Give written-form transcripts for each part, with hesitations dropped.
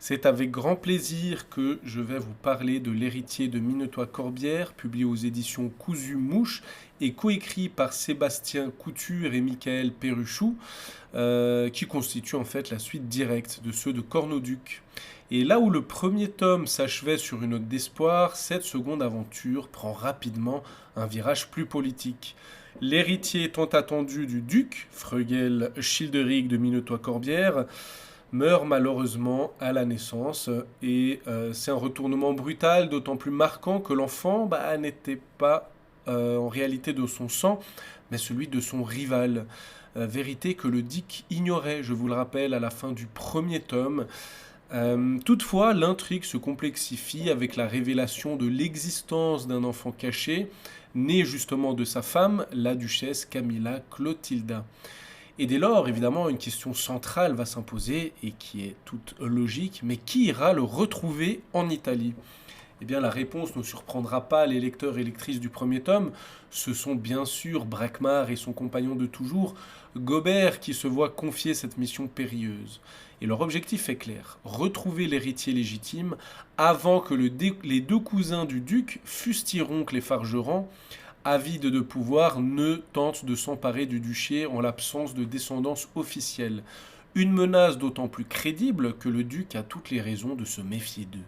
C'est avec grand plaisir que je vais vous parler de L'héritier de Minotois-Corbière, publié aux éditions Cousu Mouche et coécrit par Sébastien Couture et Michael Perruchou, qui constitue en fait la suite directe de ceux de Cornauduc. Et là où le premier tome s'achevait sur une note d'espoir, cette seconde aventure prend rapidement un virage plus politique. L'héritier tant attendu du duc, Freugel Childeric de Minotois-Corbière, meurt malheureusement à la naissance et c'est un retournement brutal, d'autant plus marquant que l'enfant n'était pas en réalité de son sang, mais celui de son rival. Vérité que le Dick ignorait, je vous le rappelle, à la fin du premier tome. Toutefois, l'intrigue se complexifie avec la révélation de l'existence d'un enfant caché, né justement de sa femme, la duchesse Camilla Clotilda. Et dès lors, évidemment, une question centrale va s'imposer, et qui est toute logique, mais qui ira le retrouver en Italie? Eh bien, la réponse ne surprendra pas les lecteurs et lectrices du premier tome. Ce sont bien sûr Brakmar et son compagnon de toujours, Gobert, qui se voient confier cette mission périlleuse. Et leur objectif est clair, retrouver l'héritier légitime avant que les deux cousins du duc, Fustironcle et Fargerand, avides de pouvoir, ne tentent de s'emparer du duché en l'absence de descendance officielle. Une menace d'autant plus crédible que le duc a toutes les raisons de se méfier d'eux.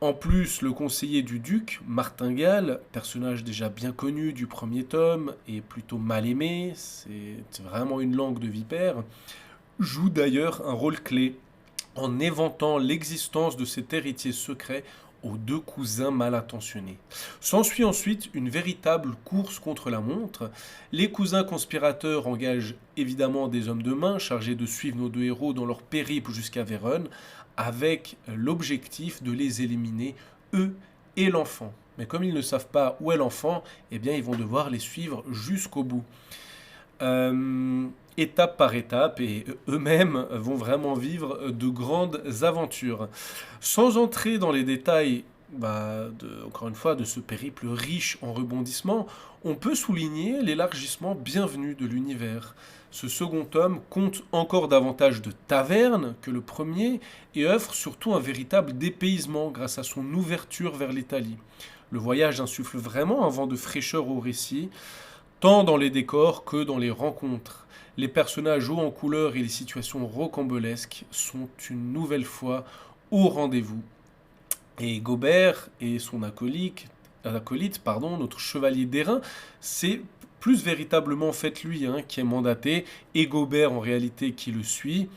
En plus, le conseiller du duc, Martingale, personnage déjà bien connu du premier tome et plutôt mal aimé, c'est vraiment une langue de vipère, joue d'ailleurs un rôle clé en éventant l'existence de cet héritier secret aux deux cousins mal intentionnés. S'ensuit ensuite une véritable course contre la montre. Les cousins conspirateurs engagent évidemment des hommes de main chargés de suivre nos deux héros dans leur périple jusqu'à Vérone, avec l'objectif de les éliminer, eux et l'enfant. Mais comme ils ne savent pas où est l'enfant, eh bien ils vont devoir les suivre jusqu'au bout. Étape par étape, et eux-mêmes vont vraiment vivre de grandes aventures. Sans entrer dans les détails, encore une fois, de ce périple riche en rebondissements, on peut souligner l'élargissement bienvenu de l'univers. Ce second tome compte encore davantage de tavernes que le premier et offre surtout un véritable dépaysement grâce à son ouverture vers l'Italie. Le voyage insuffle vraiment un vent de fraîcheur au récit, tant dans les décors que dans les rencontres. Les personnages hauts en couleur et les situations rocambolesques sont une nouvelle fois au rendez-vous. Et Gobert et son acolyte, notre chevalier d'airain, c'est plus véritablement en fait lui qui est mandaté, et Gobert en réalité qui le suit,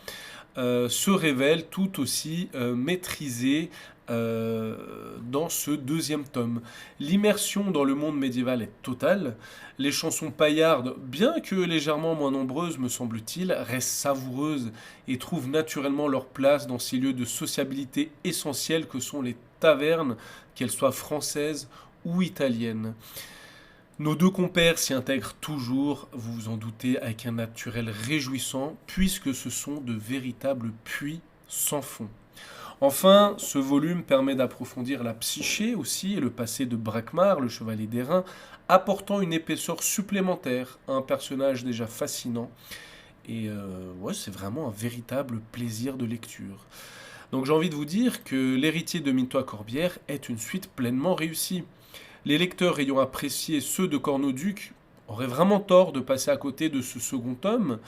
se révèle tout aussi maîtrisé dans ce deuxième tome. L'immersion dans le monde médiéval est totale. Les chansons paillardes, bien que légèrement moins nombreuses me semble-t-il, restent savoureuses et trouvent naturellement leur place dans ces lieux de sociabilité essentiels que sont les tavernes, qu'elles soient françaises ou italiennes. Nos deux compères s'y intègrent toujours, vous vous en doutez, avec un naturel réjouissant, puisque ce sont de véritables puits sans fond. Enfin, ce volume permet d'approfondir la psyché aussi et le passé de Brakmar, le chevalier d'airain, apportant une épaisseur supplémentaire à un personnage déjà fascinant. Et c'est vraiment un véritable plaisir de lecture. Donc j'ai envie de vous dire que L'héritier de Minotois-Corbière est une suite pleinement réussie. Les lecteurs ayant apprécié ceux de Cornauduc auraient vraiment tort de passer à côté de ce second tome,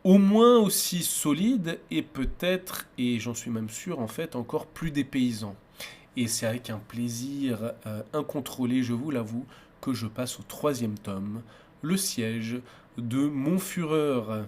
au moins aussi solide et peut-être, et j'en suis même sûr en fait, encore plus dépaysant. Et c'est avec un plaisir incontrôlé, je vous l'avoue, que je passe au troisième tome, Le siège de Montfureur.